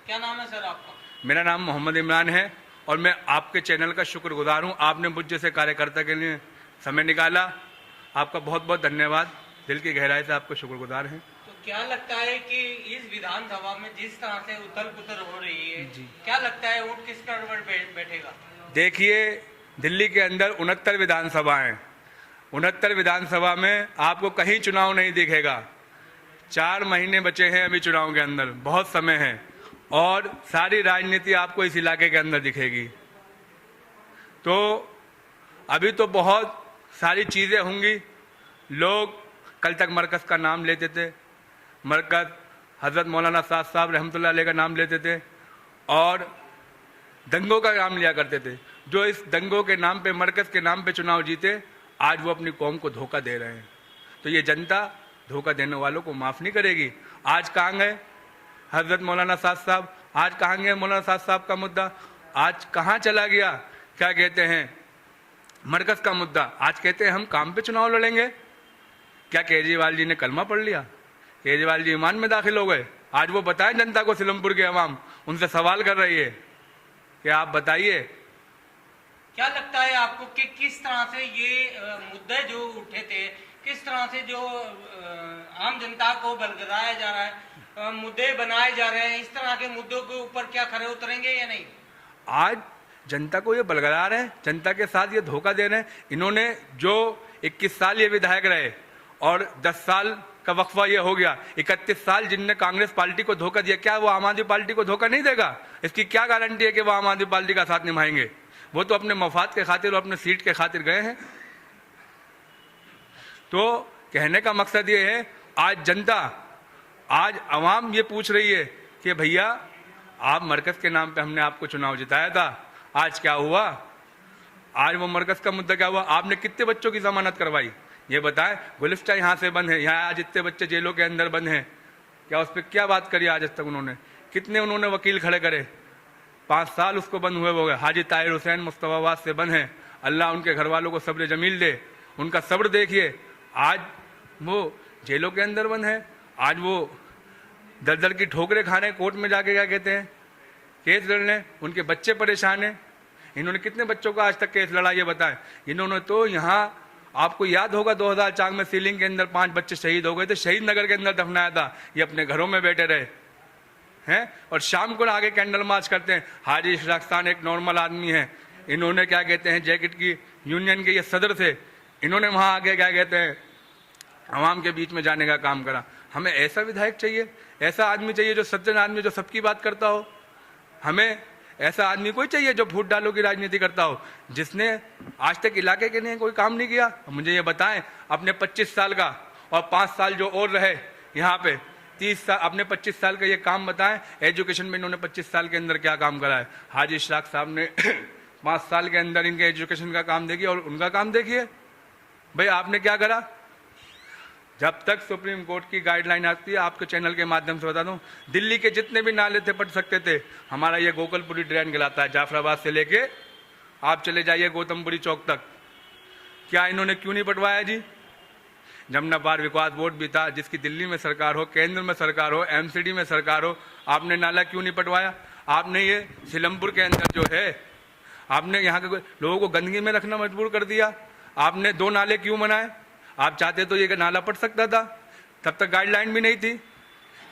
क्या नाम है सर आपका? मेरा नाम मोहम्मद इमरान है और मैं आपके चैनल का शुक्रगुजार हूं। आपने मुझ जैसे कार्यकर्ता के लिए समय निकाला, आपका बहुत बहुत धन्यवाद। दिल की गहराई से आपको शुक्रगुजार हैं। तो क्या लगता है कि इस विधानसभा में जिस तरह से उथल पुथल हो रही है, जी। क्या लगता है ऊँट किस पर बैठेगा? देखिए, दिल्ली के अंदर 69 विधानसभा हैं। 69 विधानसभा में आपको कहीं चुनाव नहीं दिखेगा। 4 महीने बचे हैं अभी चुनाव के अंदर, बहुत समय है और सारी राजनीति आपको इस इलाके के अंदर दिखेगी। तो अभी तो बहुत सारी चीज़ें होंगी। लोग कल तक मरकज़ का नाम लेते थे, मरकज़ हज़रत मौलाना साद साहब रहमतुल्लाह अलैह का नाम लेते थे और दंगों का नाम लिया करते थे। जो इस दंगों के नाम पे, मरकज़ के नाम पे चुनाव जीते, आज वो अपनी कौम को धोखा दे रहे हैं। तो ये जनता धोखा देने वालों को माफ़ नहीं करेगी। आज कहाँ गए हज़रत मौलाना साद साहब? आज कहाँ गए मौलाना साद साहब का मुद्दा? आज कहाँ चला गया, क्या कहते हैं, मरकज़ का मुद्दा? आज कहते हैं हम काम पे चुनाव लड़ेंगे। क्या केजरीवाल जी ने कलमा पढ़ लिया? केजरीवाल जी ईमान में दाखिल हो गए? आज वो बताएं जनता को, सिलमपुर के अवाम उनसे सवाल कर रही है कि आप बताइए। क्या लगता है आपको कि किस तरह से ये मुद्दे जो उठे थे, किस तरह से जो आम जनता को बलगराया जा रहा है, मुद्दे बनाए जा रहे हैं, इस तरह के मुद्दों के ऊपर क्या खरे उतरेंगे या नहीं? आज जनता को ये बलगरा रहे हैं, जनता के साथ ये धोखा दे रहे हैं। इन्होंने जो 21 साल ये विधायक रहे और 10 साल का वक्फा ये हो गया, 31 साल जिनने कांग्रेस पार्टी को धोखा दिया, क्या वो आम आदमी पार्टी को धोखा नहीं देगा? इसकी क्या गारंटी है कि वो आम आदमी पार्टी का साथ निभाएंगे? वो तो अपने मफाद के खातिर और अपने सीट के खातिर गए हैं। तो कहने का मकसद ये है, आज जनता, आज अवाम ये पूछ रही है कि भैया आप मरकज़ के नाम पे हमने आपको चुनाव जिताया था, आज क्या हुआ? आज वो मरकज़ का मुद्दा क्या हुआ? आपने कितने बच्चों की जमानत करवाई ये बताएं। गुलिस्ता यहाँ से बंद है, यहाँ आज इतने बच्चे जेलों के अंदर बंद हैं, क्या उस पर क्या बात करी आज तक उन्होंने? कितने उन्होंने वकील खड़े करे? 5 साल उसको बंद हुए हो गए। हाजी ताहिर हुसैन मुस्तफाबाद से बंद हैं। अल्लाह उनके घर वालों को सब्र जमील दे, उनका सब्र देखिए। आज वो जेलों के अंदर बंद है, आज वो दर दर की ठोकरें खा रहे हैं, कोर्ट में जाके क्या कहते हैं केस लड़ने, उनके बच्चे परेशान हैं। इन्होंने कितने बच्चों का आज तक केस लड़ा ये बताएं? इन्होंने तो यहाँ, आपको याद होगा 2004 में सीलिंग के अंदर 5 बच्चे शहीद हो गए थे, शहीद नगर के अंदर दफनाया था। ये अपने घरों में बैठे रहे हैं और शाम को आगे कैंडल मार्च करते हैं। हाजी इशराक खान एक नॉर्मल आदमी है, इन्होंने क्या कहते हैं जैकेट की यूनियन के ये सदर थे, इन्होंने वहाँ आगे क्या कहते हैं आवाम के बीच में जाने का काम करा। हमें ऐसा विधायक चाहिए, ऐसा आदमी चाहिए जो सज्जन आदमी, जो सबकी बात करता हो। हमें ऐसा आदमी कोई चाहिए जो फूट डालों की राजनीति करता हो, जिसने आज तक इलाके के लिए कोई काम नहीं किया। मुझे ये बताएं, अपने 25 साल का और 5 साल जो और रहे यहाँ पे 30 साल, अपने 25 साल का ये काम बताएं। एजुकेशन में इन्होंने 25 साल के अंदर क्या काम करा है? हाजी इशराक साहब ने 5 साल के अंदर इनके एजुकेशन का काम देखिए और उनका काम देखिए। भाई आपने क्या करा? जब तक सुप्रीम कोर्ट की गाइडलाइन आती है, आपके चैनल के माध्यम से बता दूं, दिल्ली के जितने भी नाले थे पट सकते थे। हमारा ये गोकलपुरी ड्रेन कहलाता है, जाफराबाद से लेके आप चले जाइए गौतमपुरी चौक तक। क्या इन्होंने क्यों नहीं पटवाया जी? जमुना पार विकास बोर्ड भी था, जिसकी दिल्ली में सरकार हो, केंद्र में सरकार हो, एमसीडी में सरकार हो, आपने नाला क्यों नहीं पटवाया? आपने ये सिलमपुर के अंदर जो है, आपने यहाँ के लोगों को गंदगी में रखना मजबूर कर दिया। आपने 2 नाले क्यों बनाए? आप चाहते तो ये नाला पट सकता था, तब तक गाइडलाइन भी नहीं थी।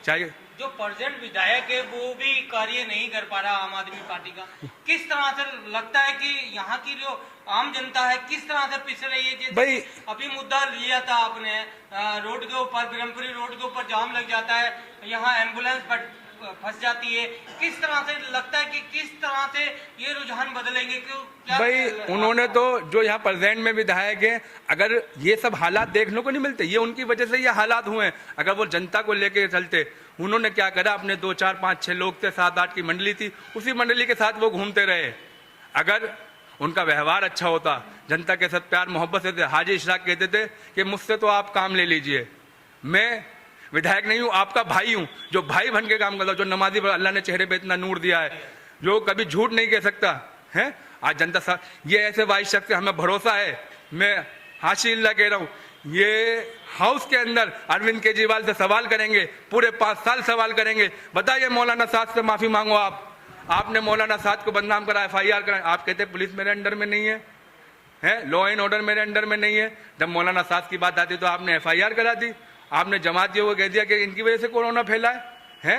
चाहिए जो प्रेजेंट विधायक है वो भी कार्य नहीं कर पा रहा आम आदमी पार्टी का। किस तरह से लगता है कि यहाँ की जो आम जनता है किस तरह से पिस रही है? भाई अभी मुद्दा लिया था आपने, रोड के ऊपर, ब्रह्मपुरी रोड के ऊपर जाम लग जाता है, यहाँ एम्बुलेंस फंस जाती है। किस तरह से लगता है कि किस तरह से ये रुझान बदलेंगे? क्यों भाई उन्होंने तो जो यहाँ प्रेजेंट में विधायक है, अगर ये सब हालात देखने को नहीं मिलते, ये उनकी वजह से ये हालात हुए हैं। अगर वो जनता को लेके चलते, उन्होंने क्या करा, अपने 2, 4, 5, 6 लोग थे, 7, 8 की मंडली थी, उसी मंडली के साथ वो घूमते रहे। अगर उनका व्यवहार अच्छा होता, जनता के साथ प्यार मोहब्बत से थे। हाजी इशराक कहते थे कि मुझसे तो आप काम ले लीजिए, मैं विधायक नहीं हूँ, आपका भाई हूँ, जो भाई बन के काम करता हूँ, जो नमाजी अल्लाह ने चेहरे पे इतना नूर दिया है, जो कभी झूठ नहीं कह सकता है। आज जनता साथ ये ऐसे वाइस शख्स हमें भरोसा है, मैं हाशिल्ला कह रहा हूँ ये हाउस के अंदर अरविंद केजरीवाल से सवाल करेंगे, पूरे 5 साल सवाल करेंगे। बताइए मौलाना साद से माफी मांगो आपने मौलाना साद को बदनाम करा, FIR करा। आप कहते पुलिस मेरे अंडर में नहीं है, लॉ एंड ऑर्डर मेरे अंडर में नहीं है। जब मौलाना साद की बात आती तो आपने FIR करा दी, आपने जमातियों को कह दिया कि इनकी वजह से कोरोना फैला है।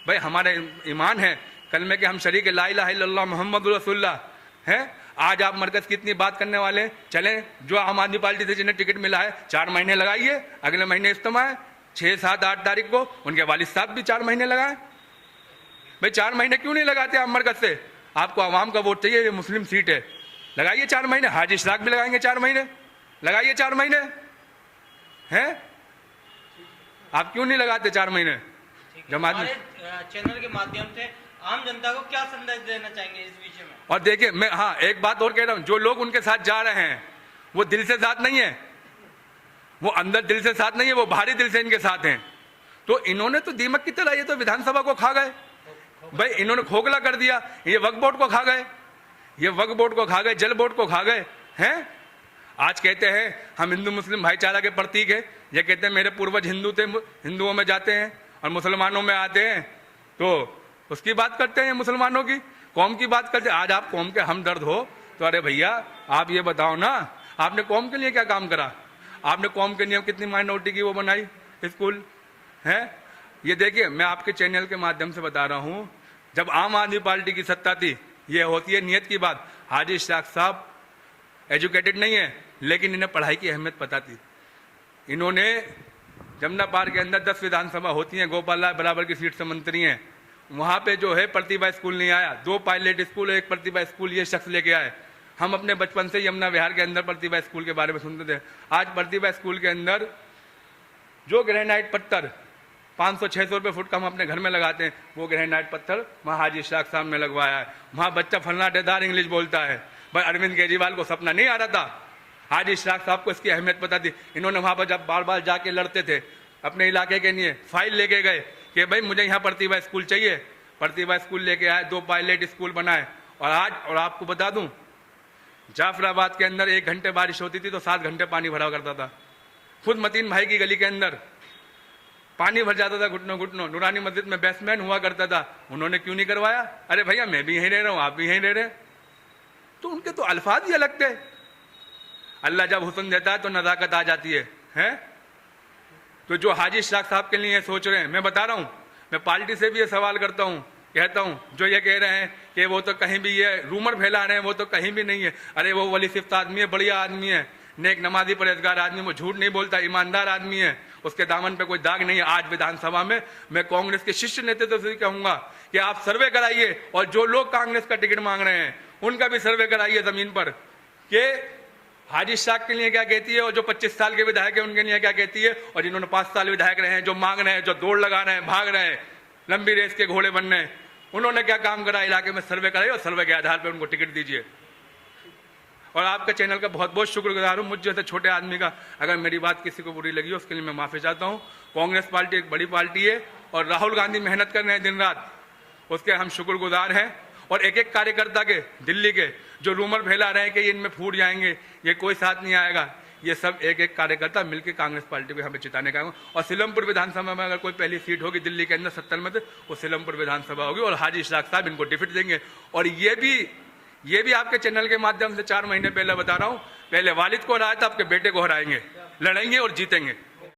भाई हमारे ईमान है कलमे के हम शरीक ला इलाहा इल्लल्लाह मुहम्मद रसूलुल्लाह है। आज आप मरकज की इतनी बात करने वाले, चलें जो आम आदमी पार्टी से जिन्हें टिकट मिला है 4 महीने लगाइए, अगले महीने इज्तिमा है 6, 7, 8 तारीख को, उनके वालिद साहब भी 4 महीने लगाएं। भाई 4 महीने क्यों नहीं लगाते आप मरकज से? आपको आवाम का वोट चाहिए, ये मुस्लिम सीट है, लगाइए 4 महीने। हाजी इशराक भी लगाएंगे 4 महीने, लगाइए 4 महीने हैं। आप क्यों नहीं लगाते 4 महीने? जमात चैनल के माध्यम से आम जनता को क्या संदेश देना चाहेंगे इस विषय में? और देखिए मैं एक बात और कह रहा हूं, जो लोग उनके साथ जा रहे हैं वो दिल से साथ नहीं है, वो अंदर दिल से साथ नहीं है, वो बाहरी दिल से इनके साथ हैं। तो इन्होंने तो दीमक की तरह ये तो विधानसभा को खा गए भाई, इन्होंने खोखला कर दिया। ये वक्फ बोर्ड को खा गए, ये वक्फ बोर्ड को खा गए, जल बोर्ड को खा गए हैं। आज कहते हैं हम हिंदू मुस्लिम भाईचारा के प्रतीक है, ये कहते हैं मेरे पूर्वज हिंदू थे, हिंदुओं में जाते हैं और मुसलमानों में आते हैं, तो उसकी बात करते हैं, मुसलमानों की कौम की बात करते हैं। आज आप कौम के हमदर्द हो तो अरे भैया आप ये बताओ ना, आपने कौम के लिए क्या काम करा? आपने कौम के लिए कितनी माइनॉरिटी की वो बनाई स्कूल है? ये देखिए मैं आपके चैनल के माध्यम से बता रहा हूं, जब आम आदमी पार्टी की सत्ता थी, ये होती है नियत की बात। हाजी इशराक साहब एजुकेटेड नहीं है, लेकिन इन्हें पढ़ाई की अहमियत पता थी। इन्होंने जमुना पार के अंदर 10 विधानसभा होती हैं, गोपाल राय बराबर की सीट से मंत्री हैं, वहाँ पे जो है प्रतिभा स्कूल नहीं आया। 2 पायलट स्कूल, 1 प्रतिभा स्कूल ये शख्स लेके आए। हम अपने बचपन से यमुना विहार के अंदर प्रतिभा स्कूल के बारे में सुनते थे। आज प्रतिभा स्कूल के अंदर जो ग्रेनाइट पत्थर 500-600 रुपये फुट का हम अपने घर में लगाते हैं, वो ग्रेनाइट पत्थर वहाँ हाजी इशराक साहब ने लगवाया है। वहाँ बच्चा फलनाटेदार इंग्लिश बोलता है। भाई अरविंद केजरीवाल को सपना नहीं आ रहा था, हाजी इशराक साहब को इसकी अहमियत पता थी। इन्होंने वहाँ पर जब बार बार जाके लड़ते थे अपने इलाके के लिए, फाइल लेके गए कि भाई मुझे यहाँ प्रतिभा स्कूल चाहिए, प्रतिभा स्कूल लेके आए, 2 पायलट स्कूल बनाए। और आपको बता दूं, जाफराबाद के अंदर 1 घंटे बारिश होती थी तो 7 घंटे पानी भरा करता था। खुद मतीन भाई की गली के अंदर पानी भर जाता था घुटनों घुटनों। नूरानी मस्जिद में बेसमैन हुआ करता था, उन्होंने क्यों नहीं करवाया? अरे भैया मैं भी यहीं रह रहा हूँ, आप भी यहीं रह रहे, तो उनके तो अल्फाज ही अलग थे। अल्लाह जब हुस्न देता है तो नजाकत आ जाती है? तो जो हाजी इशराक साहब के लिए सोच रहे हैं, मैं बता रहा हूँ, मैं पार्टी से भी ये सवाल करता हूँ, कहता हूँ जो ये कह रहे हैं कि वो तो कहीं भी ये रूमर फैला रहे हैं, वो तो कहीं भी नहीं है। अरे वो वली सिफ्त आदमी है, बढ़िया आदमी है, नेक नमाजी परहेजगार आदमी, वो झूठ नहीं बोलता, ईमानदार आदमी है, उसके दामन पे कोई दाग नहीं है। आज विधानसभा में मैं कांग्रेस के शीर्ष नेतृत्व से कहूंगा कि आप सर्वे कराइए, और जो लोग कांग्रेस का टिकट मांग रहे हैं उनका भी सर्वे कराइए जमीन पर, कि हाजी इशराक के लिए क्या कहती है, और जो 25 साल के विधायक है उनके लिए क्या कहती है, और जिन्होंने 5 साल विधायक रहे हैं, जो मांग रहे हैं, जो दौड़ लगा रहे हैं, भाग रहे हैं, लंबी रेस के घोड़े बन रहे हैं, उन्होंने क्या काम करा इलाके में। सर्वे कराइए और सर्वे के आधार पर उनको टिकट दीजिए। और आपके चैनल का बहुत बहुत शुक्रगुजार हूँ। मुझ जैसे छोटे आदमी का अगर मेरी बात किसी को बुरी लगी हो उसके लिए मैं माफी चाहता हूँ। कांग्रेस पार्टी एक बड़ी पार्टी है और राहुल गांधी मेहनत कर रहे हैं दिन रात, उसके हम शुक्रगुजार हैं। और एक एक कार्यकर्ता के दिल्ली के जो रूमर फैला रहे हैं कि इनमें फूट जाएंगे, ये कोई साथ नहीं आएगा, ये सब एक एक कार्यकर्ता मिलकर कांग्रेस पार्टी को यहाँ पे जिताने का। और सिलमपुर विधानसभा में अगर कोई पहली सीट होगी दिल्ली के अंदर 70 में, तो वो सिलमपुर विधानसभा होगी और हाजी इशराक साहब इनको टिकट देंगे। और ये भी आपके चैनल के माध्यम से 4 महीने पहले बता रहा हूँ, पहले वालिद को हराया था, आपके बेटे को हराएंगे, लड़ेंगे और जीतेंगे।